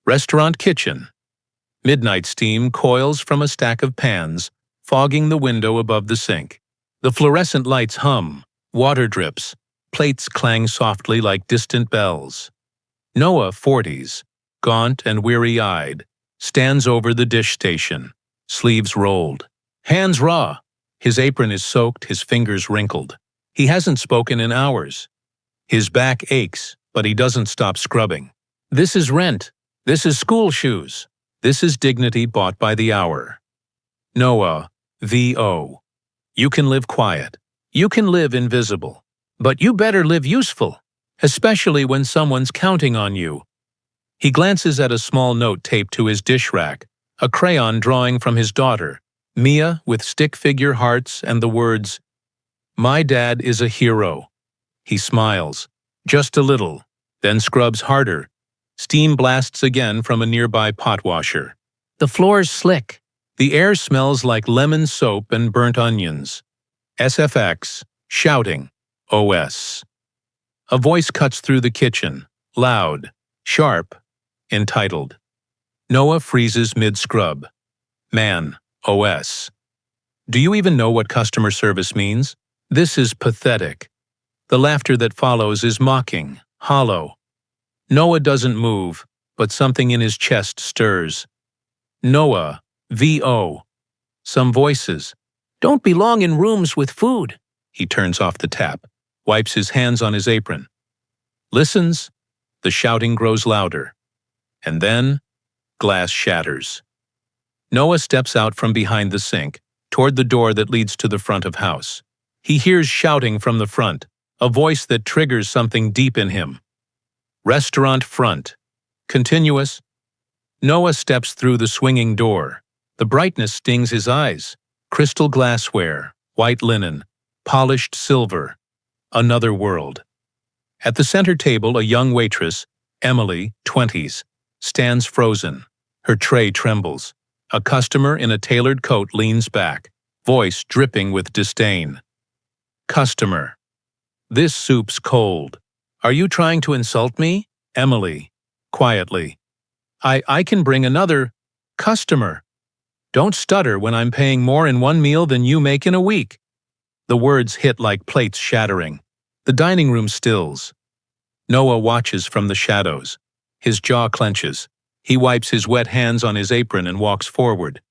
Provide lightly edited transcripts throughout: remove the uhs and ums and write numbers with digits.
Restaurant kitchen. Midnight steam coils from a stack of pans, fogging the window above the sink. The fluorescent lights hum, water drips, plates clang softly like distant bells. Noah, 40s, gaunt and weary-eyed, stands over the dish station, sleeves rolled, hands raw. His apron is soaked, his fingers wrinkled. He hasn't spoken in hours. His back aches, but he doesn't stop scrubbing. This is rent. This is school shoes. This is dignity bought by the hour. Noah, VO. You can live quiet. You can live invisible. But you better live useful, especially when someone's counting on you. He glances at a small note taped to his dish rack, a crayon drawing from his daughter, Mia, with stick figure hearts and the words, "My dad is a hero." He smiles, just a little, then scrubs harder. Steam blasts again from a nearby pot washer. The floor's slick. The air smells like lemon soap and burnt onions. SFX, shouting, OS. A voice cuts through the kitchen, loud, sharp, entitled. Noah freezes mid-scrub. Man, OS. Do you even know what customer service means? This is pathetic. The laughter that follows is mocking, hollow. Noah doesn't move, but something in his chest stirs. Noah, VO. Some voices. Don't belong in rooms with food. He turns off the tap, wipes his hands on his apron. Listens. The shouting grows louder. And then, glass shatters. Noah steps out from behind the sink, toward the door that leads to the front of house. He hears shouting from the front, a voice that triggers something deep in him. Restaurant front. Continuous. Noah steps through the swinging door. The brightness stings his eyes. Crystal glassware, white linen, polished silver. Another world. At the center table, a young waitress, Emily, 20s, stands frozen. Her tray trembles. A customer in a tailored coat leans back, voice dripping with disdain. Customer. This soup's cold. Are you trying to insult me? Emily, quietly. I can bring another. Customer. Don't stutter when I'm paying more in one meal than you make in a week. The words hit like plates shattering. The dining room stills. Noah watches from the shadows. His jaw clenches. He wipes his wet hands on his apron and walks forward.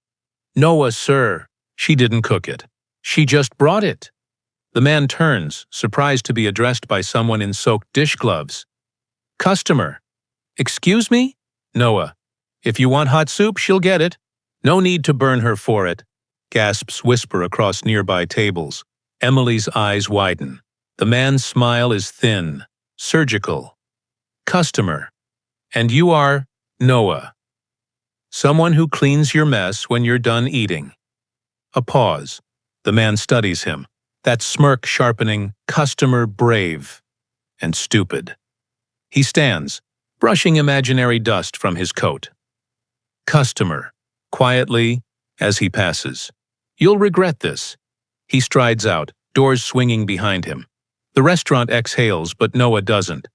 Noah, sir. She didn't cook it. She just brought it. The man turns, surprised to be addressed by someone in soaked dish gloves. Customer. Excuse me? Noah. If you want hot soup, she'll get it. No need to burn her for it. Gasps whisper across nearby tables. Emily's eyes widen. The man's smile is thin, surgical. Customer. And you are Noah. Someone who cleans your mess when you're done eating. A pause. The man studies him. That smirk sharpening, customer brave and stupid. He stands, brushing imaginary dust from his coat. Customer. Quietly, as he passes. You'll regret this. He strides out, doors swinging behind him. The restaurant exhales, but Noah doesn't.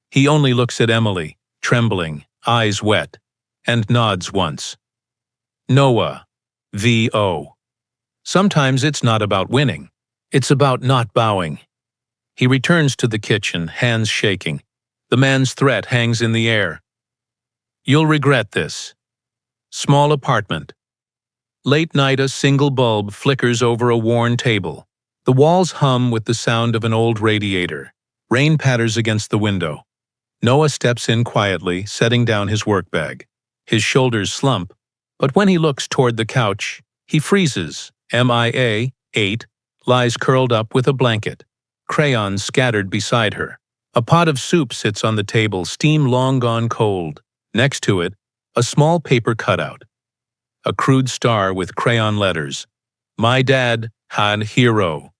He only looks at Emily, trembling, eyes wet, and nods once. Noah, VO. Sometimes it's not about winning. It's about not bowing. He returns to the kitchen, hands shaking. The man's threat hangs in the air. You'll regret this. Small apartment. Late night, a single bulb flickers over a worn table. The walls hum with the sound of an old radiator. Rain patters against the window. Noah steps in quietly, setting down his work bag. His shoulders slump, but when he looks toward the couch, he freezes. MIA, 8, lies curled up with a blanket. Crayons scattered beside her. A pot of soup sits on the table, steam long gone cold. Next to it, a small paper cutout. A crude star with crayon letters. My dad had hero.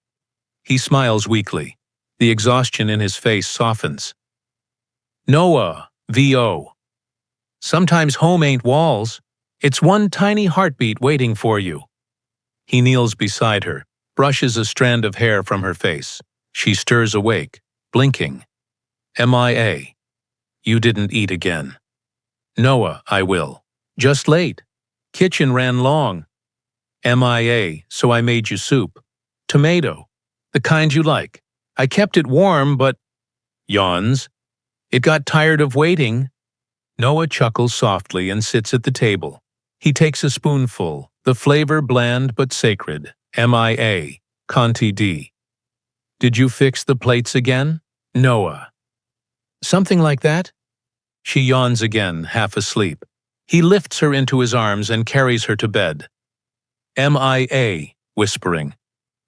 He smiles weakly. The exhaustion in his face softens. Noah, VO. Sometimes home ain't walls. It's one tiny heartbeat waiting for you. He kneels beside her, brushes a strand of hair from her face. She stirs awake, blinking. MIA. You didn't eat again. Noah, I will. Just late. Kitchen ran long. MIA, so I made you soup. Tomato. The kind you like. I kept it warm, but… Yawns. It got tired of waiting. Noah chuckles softly and sits at the table. He takes a spoonful, the flavor bland but sacred. MIA. Conti D. Did you fix the plates again? Noah. Something like that? She yawns again, half asleep. He lifts her into his arms and carries her to bed. MIA, whispering.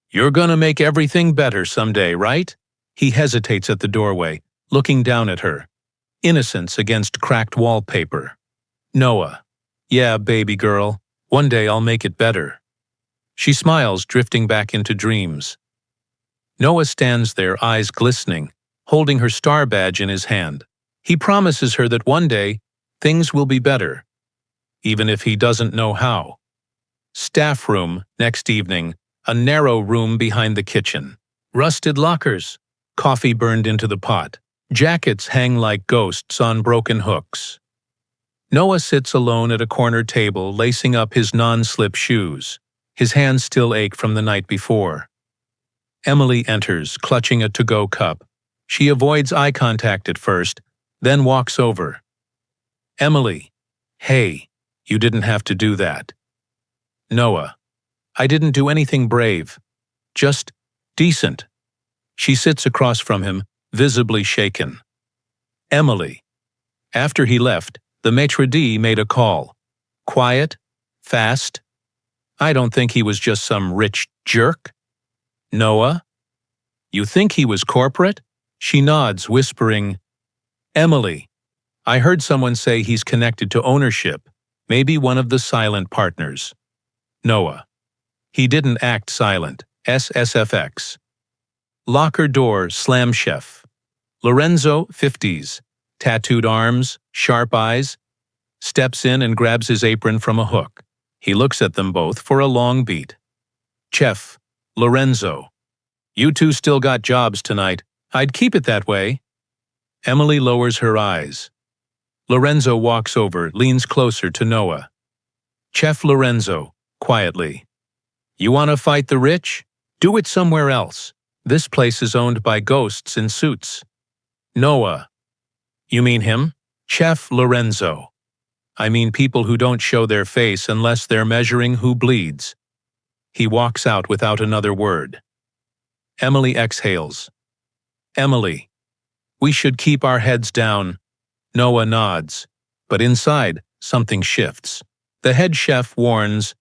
You're gonna make everything better someday, right? He hesitates at the doorway, looking down at her. Innocence against cracked wallpaper. Noah. Yeah, baby girl. One day I'll make it better. She smiles, drifting back into dreams. Noah stands there, eyes glistening, holding her star badge in his hand. He promises her that one day, things will be better, even if he doesn't know how. Staff room, next evening, a narrow room behind the kitchen. Rusted lockers, coffee burned into the pot. Jackets hang like ghosts on broken hooks. Noah sits alone at a corner table, lacing up his non-slip shoes. His hands still ache from the night before. Emily enters, clutching a to-go cup. She avoids eye contact at first, then walks over. Emily. Hey, you didn't have to do that. Noah. I didn't do anything brave. Just decent. She sits across from him, visibly shaken. Emily. After he left, the maitre d' made a call. Quiet, fast. I don't think he was just some rich jerk. Noah. You think he was corporate? She nods, whispering, Emily. I heard someone say he's connected to ownership, maybe one of the silent partners. Noah. He didn't act silent. SSFX. Locker door, slam chef. Lorenzo, 50s. Tattooed arms, sharp eyes. Steps in and grabs his apron from a hook. He looks at them both for a long beat. Chef. Lorenzo. You two still got jobs tonight. I'd keep it that way. Emily lowers her eyes. Lorenzo walks over, leans closer to Noah. Chef Lorenzo, quietly. You want to fight the rich? Do it somewhere else. This place is owned by ghosts in suits. Noah. You mean him? Chef Lorenzo. I mean people who don't show their face unless they're measuring who bleeds. He walks out without another word. Emily exhales. Emily. We should keep our heads down. Noah nods. But inside, something shifts. The head chef warns,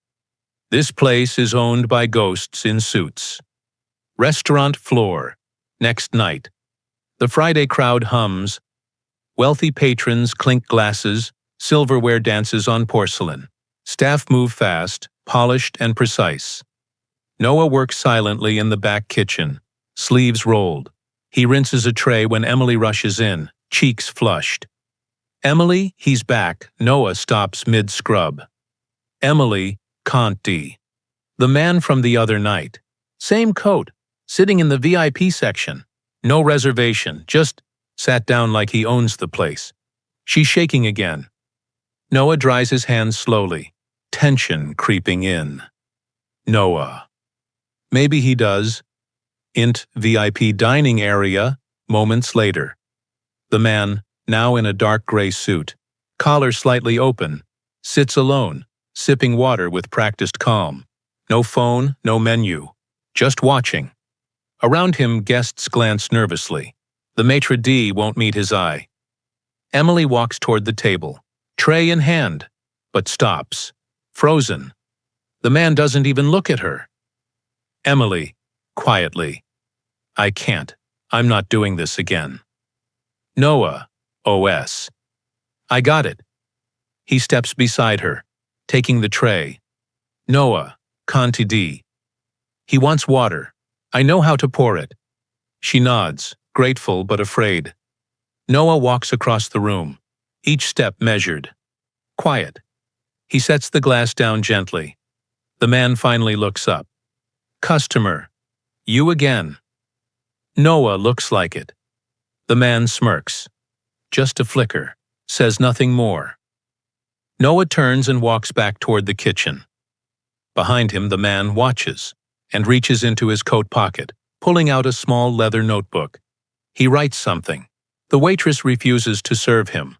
this place is owned by ghosts in suits. Restaurant floor. Next night. The Friday crowd hums. Wealthy patrons clink glasses, silverware dances on porcelain. Staff move fast, polished and precise. Noah works silently in the back kitchen, sleeves rolled. He rinses a tray when Emily rushes in, cheeks flushed. Emily, he's back. Noah stops mid-scrub. Emily, Conti. The man from the other night. Same coat, sitting in the VIP section. No reservation, just sat down like he owns the place. She's shaking again. Noah dries his hands slowly, tension creeping in. Noah. Maybe he does. Int VIP dining area, moments later. The man, now in a dark gray suit, collar slightly open, sits alone, sipping water with practiced calm. No phone, no menu, just watching. Around him, guests glance nervously. The maitre d' won't meet his eye. Emily walks toward the table, tray in hand, but stops, frozen. The man doesn't even look at her. Emily, quietly. I can't. I'm not doing this again. Noah, OS. I got it. He steps beside her, taking the tray. Noah, Conti D. He wants water. I know how to pour it. She nods, grateful but afraid. Noah walks across the room, each step measured. Quiet. He sets the glass down gently. The man finally looks up. Customer. You again. Noah looks like it. The man smirks. Just a flicker. Says nothing more. Noah turns and walks back toward the kitchen. Behind him, the man watches and reaches into his coat pocket, pulling out a small leather notebook. He writes something. The waitress refuses to serve him.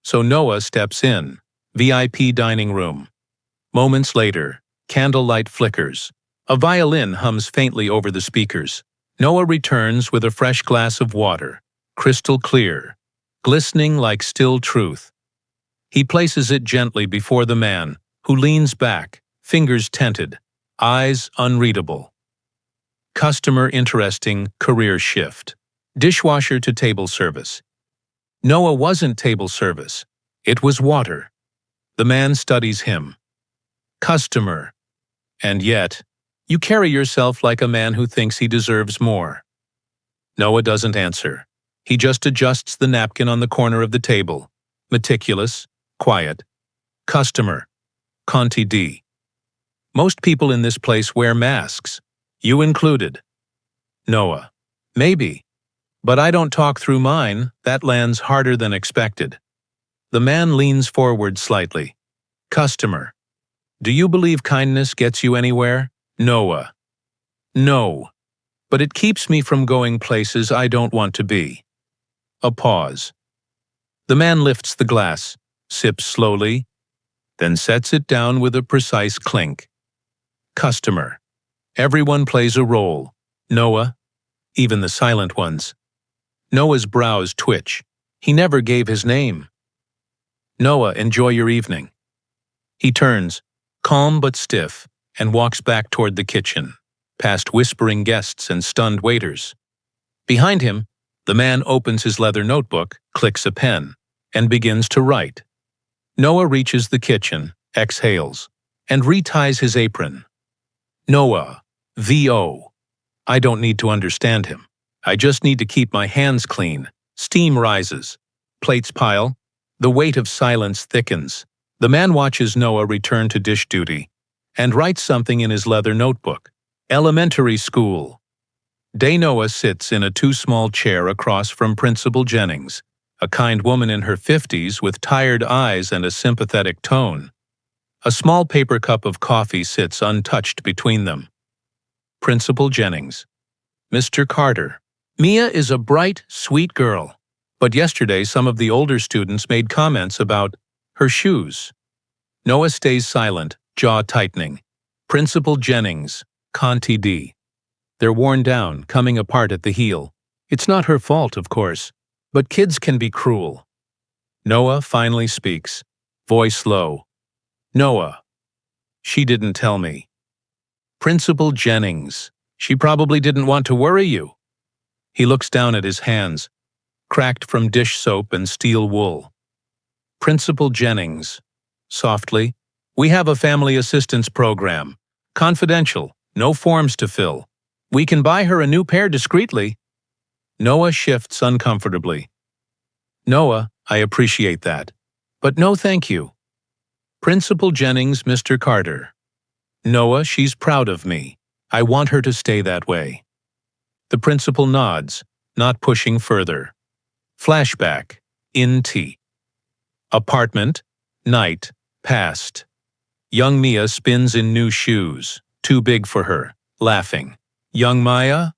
So Noah steps in. VIP dining room. Moments later, candlelight flickers. A violin hums faintly over the speakers. Noah returns with a fresh glass of water, crystal clear, glistening like still truth. He places it gently before the man, who leans back, fingers tented, eyes unreadable. Customer interesting career shift. Dishwasher to table service. Noah wasn't table service. It was water. The man studies him. Customer. And yet, you carry yourself like a man who thinks he deserves more. Noah doesn't answer. He just adjusts the napkin on the corner of the table. Meticulous, quiet. Customer. Conti D. Most people in this place wear masks. You included. Noah. Maybe. But I don't talk through mine. That lands harder than expected. The man leans forward slightly. Customer. Do you believe kindness gets you anywhere? Noah. No. But it keeps me from going places I don't want to be. A pause. The man lifts the glass, sips slowly, then sets it down with a precise clink. Customer. Everyone plays a role. Noah. Even the silent ones. Noah's brows twitch. He never gave his name. Noah, enjoy your evening. He turns, calm but stiff, and walks back toward the kitchen, past whispering guests and stunned waiters. Behind him, the man opens his leather notebook, clicks a pen, and begins to write. Noah reaches the kitchen, exhales, and reties his apron. Noah, V.O. I don't need to understand him. I just need to keep my hands clean. Steam rises. Plates pile. The weight of silence thickens. The man watches Noah return to dish duty and writes something in his leather notebook. Elementary school. Day Noah sits in a too-small chair across from Principal Jennings, a kind woman in her 50s with tired eyes and a sympathetic tone. A small paper cup of coffee sits untouched between them. Principal Jennings. Mr. Carter. Mia is a bright, sweet girl, but yesterday some of the older students made comments about her shoes. Noah stays silent, jaw tightening. Principal Jennings. Conti D. They're worn down, coming apart at the heel. It's not her fault, of course, but kids can be cruel. Noah finally speaks, voice low. Noah. She didn't tell me. Principal Jennings. She probably didn't want to worry you. He looks down at his hands, cracked from dish soap and steel wool. Principal Jennings. Softly. We have a family assistance program. Confidential. No forms to fill. We can buy her a new pair discreetly. Noah shifts uncomfortably. Noah, I appreciate that. But no thank you. Principal Jennings, Mr. Carter. Noah, she's proud of me. I want her to stay that way. The principal nods, not pushing further. Flashback. In T. Apartment. Night. Past. Young Mia spins in new shoes, too big for her, laughing. Young Maya?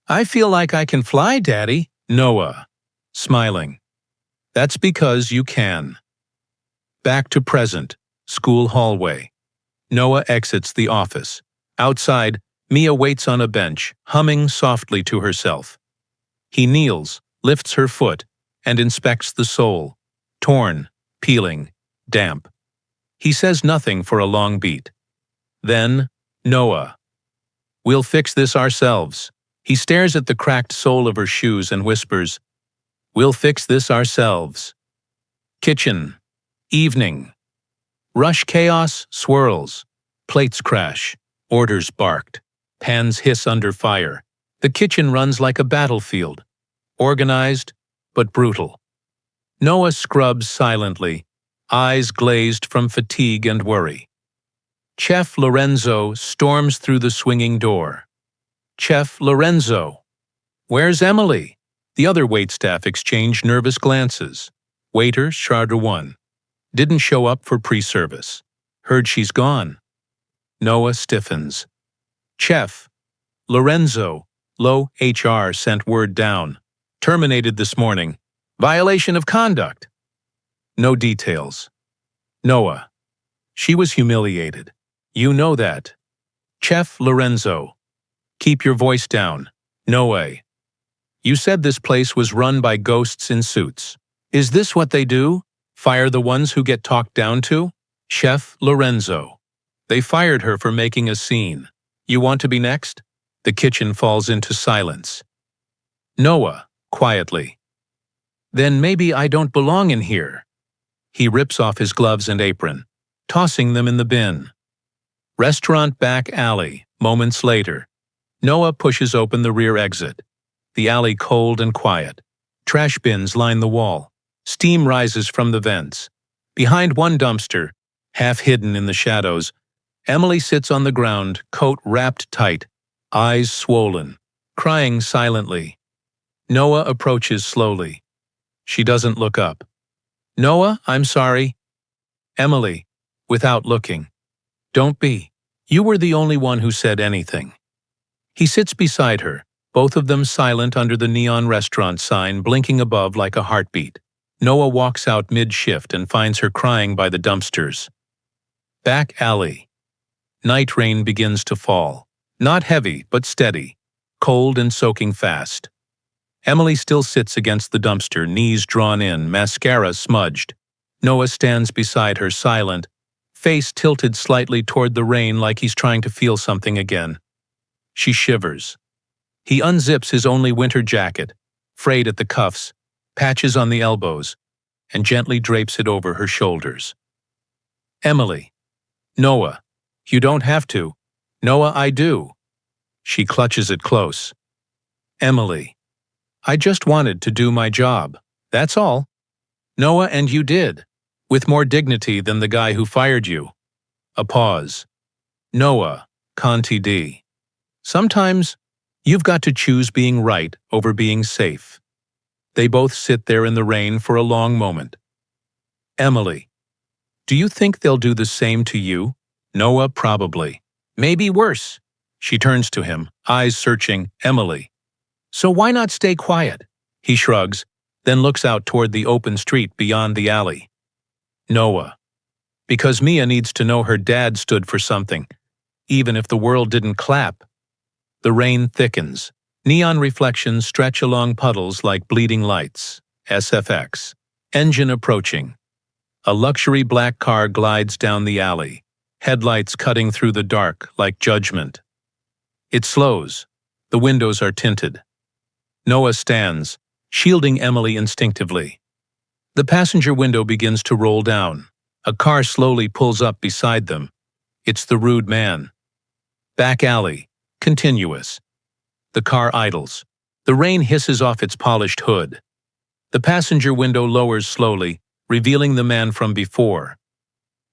I feel like I can fly, Daddy. Noah. Smiling. That's because you can. Back to present. School hallway. Noah exits the office. Outside, Mia waits on a bench, humming softly to herself. He kneels, lifts her foot, and inspects the sole. Torn, peeling, damp. He says nothing for a long beat. Then, Noah. We'll fix this ourselves. He stares at the cracked sole of her shoes and whispers, We'll fix this ourselves. Kitchen. Evening. Rush chaos swirls. Plates crash. Orders barked. Pans hiss under fire. The kitchen runs like a battlefield. Organized, but brutal. Noah scrubs silently, eyes glazed from fatigue and worry. Chef Lorenzo storms through the swinging door. Chef Lorenzo. Where's Emily? The other waitstaff exchange nervous glances. Waiter, Charter 1. Didn't show up for pre-service. Heard she's gone. Noah stiffens. Chef, Lorenzo, low HR sent word down. Terminated this morning. Violation of conduct. No details. Noah. She was humiliated. You know that. Chef Lorenzo. Keep your voice down. No way. You said this place was run by ghosts in suits. Is this what they do? Fire the ones who get talked down to? Chef Lorenzo. They fired her for making a scene. You want to be next? The kitchen falls into silence. Noah, quietly. Then maybe I don't belong in here. He rips off his gloves and apron, tossing them in the bin. Restaurant back alley, moments later. Noah pushes open the rear exit. The alley cold and quiet. Trash bins line the wall. Steam rises from the vents. Behind one dumpster, half hidden in the shadows, Emily sits on the ground, coat wrapped tight, eyes swollen, crying silently. Noah approaches slowly. She doesn't look up. Noah, I'm sorry. Emily, without looking. Don't be. You were the only one who said anything. He sits beside her, both of them silent under the neon restaurant sign blinking above like a heartbeat. Noah walks out mid-shift and finds her crying by the dumpsters. Back alley. Night rain begins to fall. Not heavy, but steady. Cold and soaking fast. Emily still sits against the dumpster, knees drawn in, mascara smudged. Noah stands beside her, silent, face tilted slightly toward the rain like he's trying to feel something again. She shivers. He unzips his only winter jacket, frayed at the cuffs, patches on the elbows, and gently drapes it over her shoulders. Emily. Noah. You don't have to. Noah, I do. She clutches it close. Emily. I just wanted to do my job. That's all. Noah, and you did. With more dignity than the guy who fired you. A pause. Noah, Conti D. Sometimes, you've got to choose being right over being safe. They both sit there in the rain for a long moment. Emily. Do you think they'll do the same to you? Noah, probably. Maybe worse. She turns to him, eyes searching. Emily. So why not stay quiet? He shrugs, then looks out toward the open street beyond the alley. Noah. Because Mia needs to know her dad stood for something, even if the world didn't clap. The rain thickens. Neon reflections stretch along puddles like bleeding lights. SFX. Engine approaching. A luxury black car glides down the alley, headlights cutting through the dark like judgment. It slows. The windows are tinted. Noah stands, shielding Emily instinctively. The passenger window begins to roll down. A car slowly pulls up beside them. It's the rude man. Back alley. Continuous. The car idles. The rain hisses off its polished hood. The passenger window lowers slowly, revealing the man from before.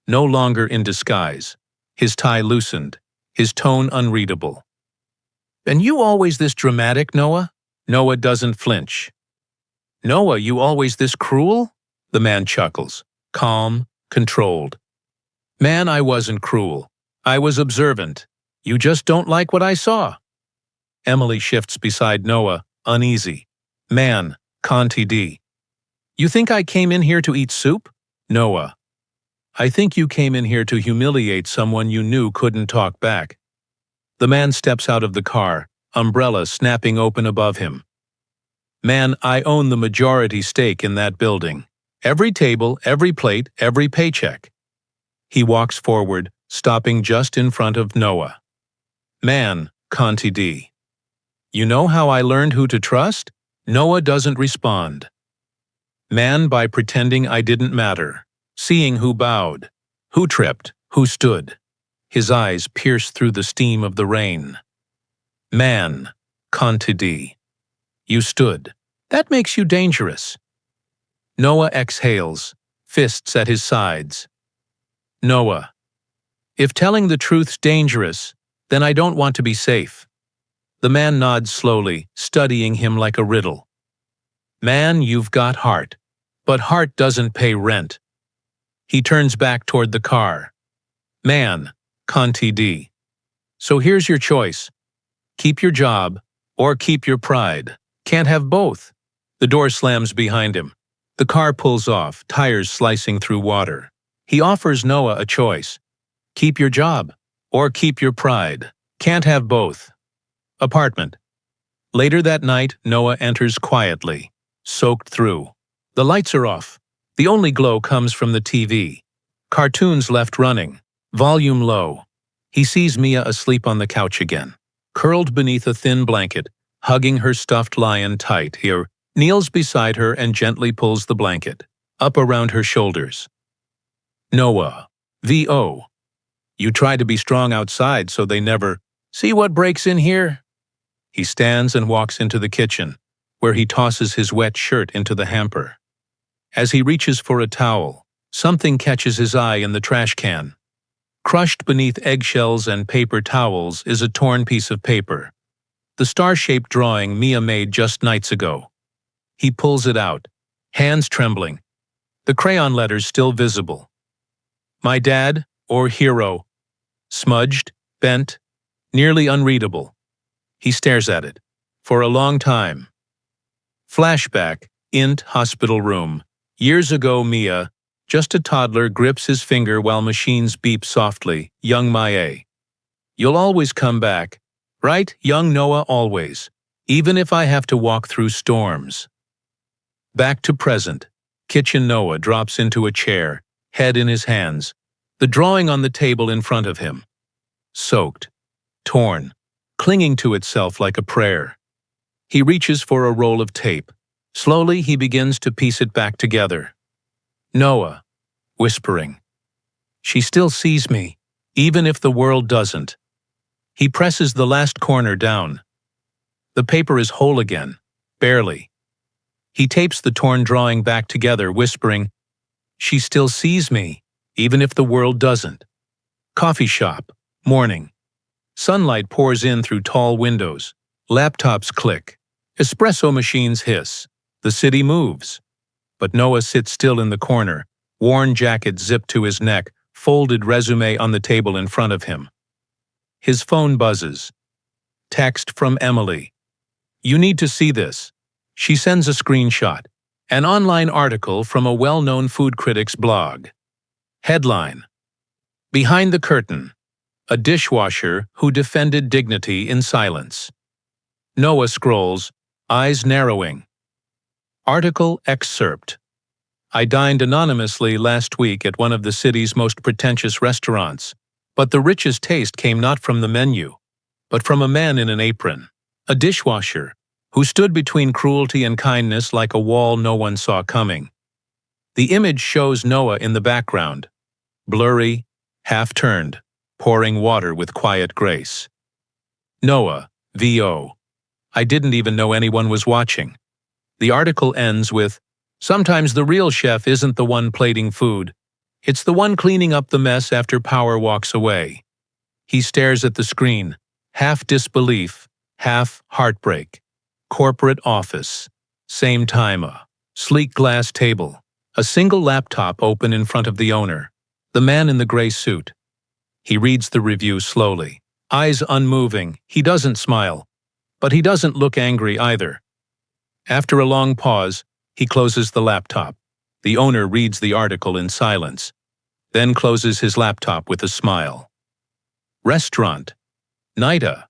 No longer in disguise. His tie loosened, his tone unreadable. And you always this dramatic, Noah? Noah doesn't flinch. Noah, you always this cruel? The man chuckles, calm, controlled. Man, I wasn't cruel. I was observant. You just don't like what I saw. Emily shifts beside Noah, uneasy. Man, Conti D. You think I came in here to eat soup? Noah. I think you came in here to humiliate someone you knew couldn't talk back. The man steps out of the car, umbrella snapping open above him. Man, I own the majority stake in that building. Every table, every plate, every paycheck. He walks forward, stopping just in front of Noah. Man, Conti D. You know how I learned who to trust? Noah doesn't respond. Man, by pretending I didn't matter, seeing who bowed, who tripped, who stood. His eyes pierce through the steam of the rain. Man, Conti D. You stood. That makes you dangerous. Noah exhales, fists at his sides. Noah. If telling the truth's dangerous, then I don't want to be safe. The man nods slowly, studying him like a riddle. Man, you've got heart, but heart doesn't pay rent. He turns back toward the car. Man, Conti D. So here's your choice. Keep your job or keep your pride. Can't have both. The door slams behind him. The car pulls off, tires slicing through water. He offers Noah a choice. Keep your job or keep your pride. Can't have both. Apartment. Later that night, Noah enters quietly, soaked through. The lights are off. The only glow comes from the TV. Cartoons left running, volume low. He sees Mia asleep on the couch again, curled beneath a thin blanket, hugging her stuffed lion tight. He kneels beside her and gently pulls the blanket up around her shoulders. Noah, V.O. You try to be strong outside so they never see what breaks in here. He stands and walks into the kitchen, where he tosses his wet shirt into the hamper. As he reaches for a towel, something catches his eye in the trash can. Crushed beneath eggshells and paper towels is a torn piece of paper, the star-shaped drawing Mia made just nights ago. He pulls it out, hands trembling, the crayon letters still visible. My dad, or hero, smudged, bent, nearly unreadable. He stares at it, for a long time. Flashback, int hospital room. Years ago, Mia, just a toddler, grips his finger while machines beep softly. Young Maya. You'll always come back, right? Young Noah always, even if I have to walk through storms. Back to present. Kitchen. Noah drops into a chair, head in his hands, the drawing on the table in front of him. Soaked, torn, clinging to itself like a prayer. He reaches for a roll of tape. Slowly, he begins to piece it back together. Noah, whispering. She still sees me, even if the world doesn't. He presses the last corner down. The paper is whole again, barely. He tapes the torn drawing back together, whispering, She still sees me, even if the world doesn't. Coffee shop, morning. Sunlight pours in through tall windows. Laptops click. Espresso machines hiss. The city moves. But Noah sits still in the corner, worn jacket zipped to his neck, folded resume on the table in front of him. His phone buzzes. Text from Emily. You need to see this. She sends a screenshot. An online article from a well-known food critic's blog. Headline. Behind the curtain. A dishwasher who defended dignity in silence. Noah scrolls, eyes narrowing. Article excerpt. I dined anonymously last week at one of the city's most pretentious restaurants, but the richest taste came not from the menu, but from a man in an apron, a dishwasher, who stood between cruelty and kindness like a wall no one saw coming. The image shows Noah in the background, blurry, half-turned, pouring water with quiet grace. Noah, V.O. I didn't even know anyone was watching. The article ends with, sometimes the real chef isn't the one plating food. It's the one cleaning up the mess after power walks away. He stares at the screen, half disbelief, half heartbreak. Corporate office. Same time. A sleek glass table. A single laptop open in front of the owner, the man in the gray suit. He reads the review slowly, eyes unmoving. He doesn't smile, but he doesn't look angry either. After a long pause, he closes the laptop. The owner reads the article in silence, then closes his laptop with a smile. Restaurant. Nida.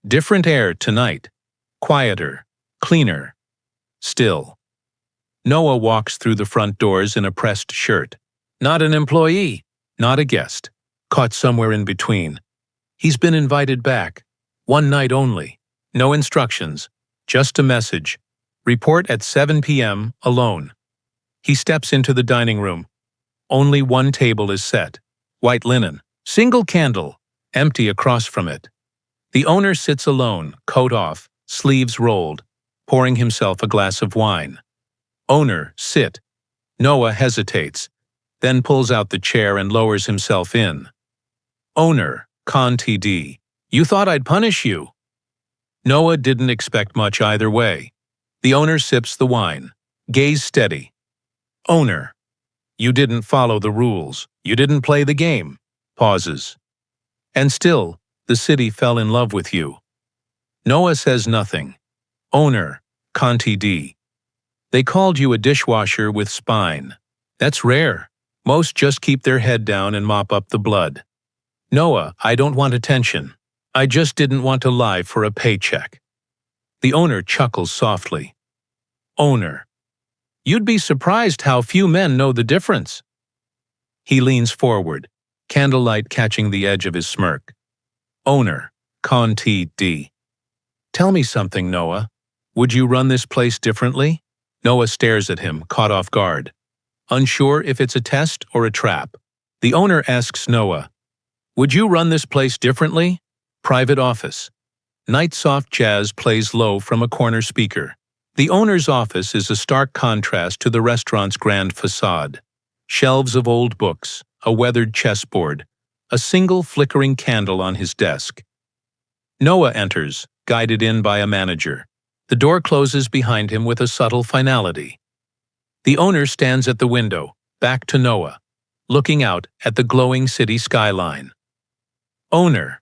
Different air tonight. Quieter. Cleaner. Still. Noah walks through the front doors in a pressed shirt. Not an employee. Not a guest. Caught somewhere in between. He's been invited back. One night only. No instructions. Just a message. Report at 7 p.m. alone. He steps into the dining room. Only one table is set. White linen. Single candle. Empty across from it. The owner sits alone, coat off, sleeves rolled, pouring himself a glass of wine. Owner, sit. Noah hesitates, then pulls out the chair and lowers himself in. Owner, Con TD. You thought I'd punish you. Noah didn't expect much either way. The owner sips the wine, gaze steady. Owner. You didn't follow the rules. You didn't play the game. Pauses. And still, the city fell in love with you. Noah says nothing. Owner, Conti D. They called you a dishwasher with spine. That's rare. Most just keep their head down and mop up the blood. Noah, I don't want attention. I just didn't want to lie for a paycheck. The owner chuckles softly. Owner. You'd be surprised how few men know the difference. He leans forward, candlelight catching the edge of his smirk. Owner, Conti D. Tell me something, Noah. Would you run this place differently? Noah stares at him, caught off guard. Unsure if it's a test or a trap. The owner asks Noah, would you run this place differently? Private office. Night soft jazz plays low from a corner speaker. The owner's office is a stark contrast to the restaurant's grand facade. Shelves of old books, a weathered chessboard, a single flickering candle on his desk. Noah enters, guided in by a manager. The door closes behind him with a subtle finality. The owner stands at the window, back to Noah, looking out at the glowing city skyline. Owner,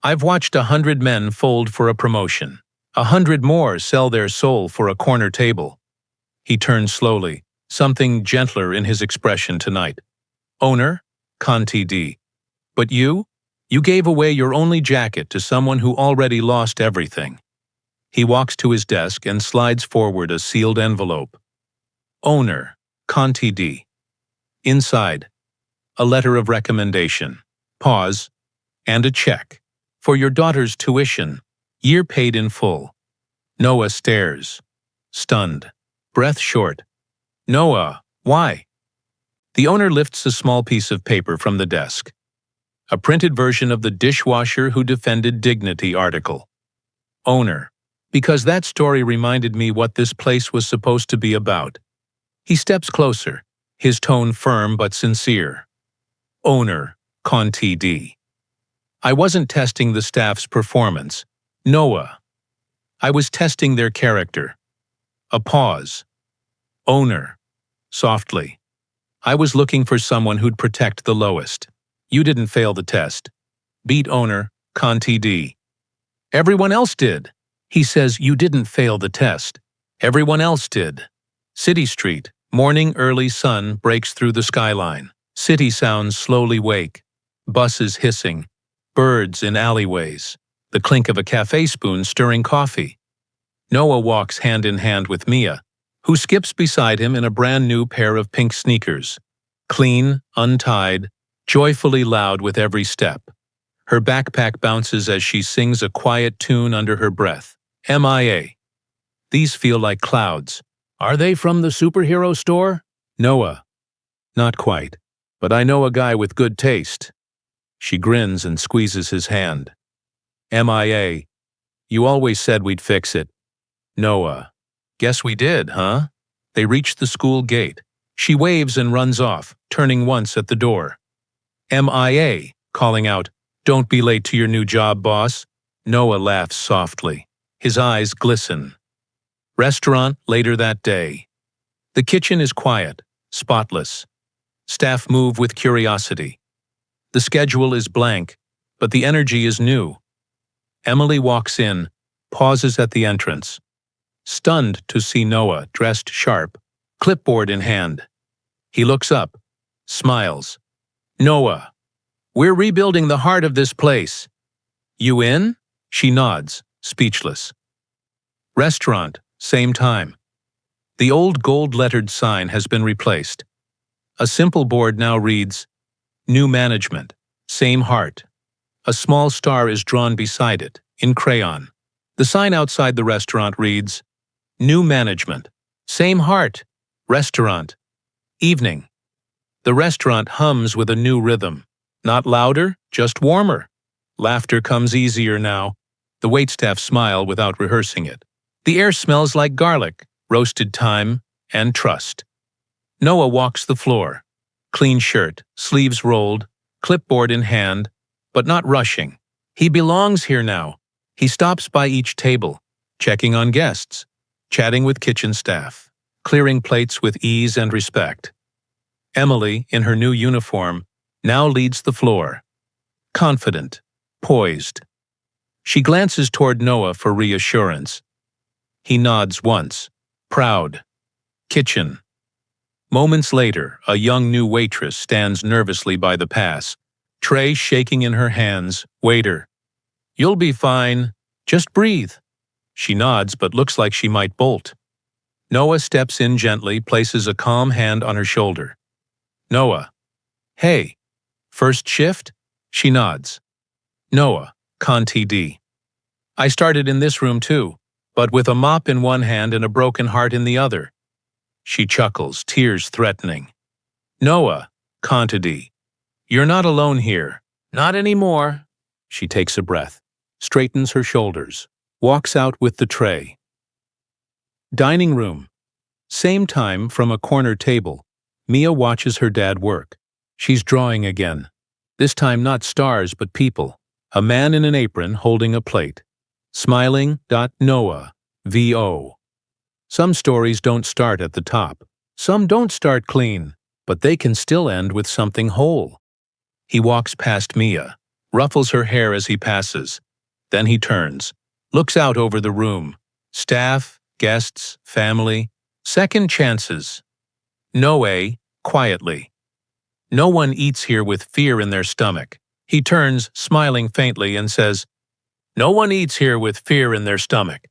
I've watched 100 men fold for a promotion. 100 more sell their soul for a corner table. He turns slowly, something gentler in his expression tonight. Owner, Conti D. But you? You gave away your only jacket to someone who already lost everything. He walks to his desk and slides forward a sealed envelope. Owner, Conti D. Inside, a letter of recommendation. Pause. And a check. For your daughter's tuition. Year paid in full. Noah stares. Stunned. Breath short. Noah, why? The owner lifts a small piece of paper from the desk. A printed version of the Dishwasher Who Defended Dignity article. Owner, because that story reminded me what this place was supposed to be about. He steps closer, his tone firm but sincere. Owner, Conti D. I wasn't testing the staff's performance. Noah. I was testing their character. A pause. Owner. Softly. I was looking for someone who'd protect the lowest. You didn't fail the test. Beat owner, Conti D. Everyone else did. He says you didn't fail the test. Everyone else did. City Street, morning early sun breaks through the skyline. City sounds slowly wake. Buses hissing. Birds in alleyways. The clink of a cafe spoon stirring coffee. Noah walks hand in hand with Mia, who skips beside him in a brand new pair of pink sneakers. Clean, untied, joyfully loud with every step. Her backpack bounces as she sings a quiet tune under her breath. MIA. These feel like clouds. Are they from the superhero store? Noah. Not quite, but I know a guy with good taste. She grins and squeezes his hand. MIA. You always said we'd fix it. Noah. Guess we did, huh? They reach the school gate. She waves and runs off, turning once at the door. MIA, calling out, Don't be late to your new job, boss. Noah laughs softly. His eyes glisten. Restaurant later that day. The kitchen is quiet, spotless. Staff move with curiosity. The schedule is blank, but the energy is new. Emily walks in, pauses at the entrance. Stunned to see Noah dressed sharp, clipboard in hand. He looks up, smiles. Noah, we're rebuilding the heart of this place. You in? She nods, speechless. Restaurant, same time. The old gold-lettered sign has been replaced. A simple board now reads, New management, same heart. A small star is drawn beside it, in crayon. The sign outside the restaurant reads, New management, same heart, restaurant, evening. The restaurant hums with a new rhythm. Not louder, just warmer. Laughter comes easier now. The waitstaff smile without rehearsing it. The air smells like garlic, roasted thyme, and trust. Noah walks the floor. Clean shirt, sleeves rolled, clipboard in hand, but not rushing. He belongs here now. He stops by each table, checking on guests, chatting with kitchen staff, clearing plates with ease and respect. Emily, in her new uniform, now leads the floor. Confident, poised. She glances toward Noah for reassurance. He nods once. Proud. Kitchen. Moments later, a young new waitress stands nervously by the pass, tray shaking in her hands. Waiter. You'll be fine. Just breathe. She nods but looks like she might bolt. Noah steps in gently, places a calm hand on her shoulder. Noah. Hey. First shift? She nods. Noah, Con TD. I started in this room too, but with a mop in one hand and a broken heart in the other. She chuckles, tears threatening. Noah, Con TD. You're not alone here. Not anymore. She takes a breath, straightens her shoulders, walks out with the tray. Dining room. Same time, from a corner table, Mia watches her dad work. She's drawing again. This time not stars but people. A man in an apron holding a plate. Smiling. Noah. VO. Some stories don't start at the top. Some don't start clean, but they can still end with something whole. He walks past Mia, ruffles her hair as he passes. Then he turns, looks out over the room. Staff, guests, family, second chances. Noah, quietly. No one eats here with fear in their stomach. He turns, smiling faintly, and says, No one eats here with fear in their stomach.